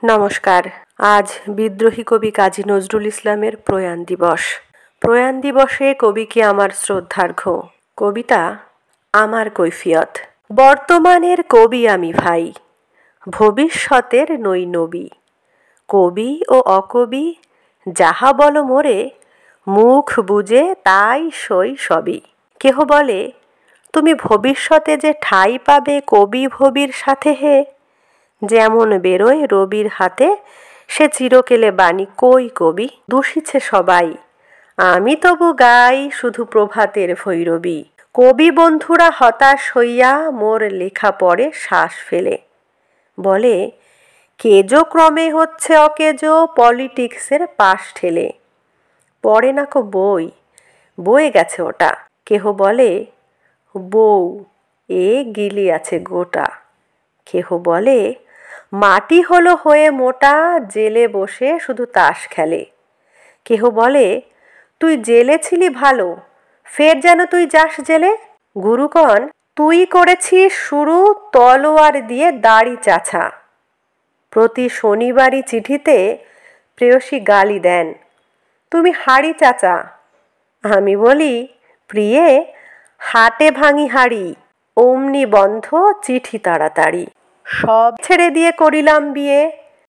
নমস্কার। আজ বিদ্রোহী কবি কাজী নজরুল ইসলামের প্রয়াণ দিবস। প্রয়াণ দিবসে কবিকে আমার শ্রদ্ধার্ঘ্য। কবিতা আমার কৈফিয়ত। বর্তমানের কবি আমি ভাই, ভবিষ্যতের নই নবী। কবি ও অকবি যাহা বলো মোরে, মুখ বুজে তাই সই সবই। কেহ বলে তুমি ভবিষ্যতে যে ঠাঁই পাবে কবি ভবির সাথে হে, যেমন বেরোয় রবির হাতে সে চিরকেলে বাণী কই কবি। দূষিছে সবাই, আমি তবু গাই শুধু প্রভাতের ভৈরবী। কবি বন্ধুরা হতাশ হইয়া মোর লেখা পড়ে শ্বাস ফেলে, বলে কেজো ক্রমে হচ্ছে অকেজো পলিটিক্সের পাশ ঠেলে। পড়ে না কো বই, বয়ে গেছে ওটা। কেহ বলে বউ এ গিলি আছে গোটা। কেহ বলে মাটি হলো হয়ে মোটা, জেলে বসে শুধু তাস খেলে। কেহ বলে তুই জেলে ছিলি ভালো, ফের যেন তুই যাস জেলে। গুরুগণ তুই করেছিস শুরু তলোয়ার দিয়ে দাড়ি চাছা। প্রতি শনিবারই চিঠিতে প্রেয়সী গালি দেন, তুমি হাড়ি চাচা। আমি বলি প্রিয়ে হাটে ভাঙি হাড়ি, অমনি বন্ধ চিঠি তাড়াতাড়ি। সব ছেড়ে দিয়ে করিলাম বিয়ে,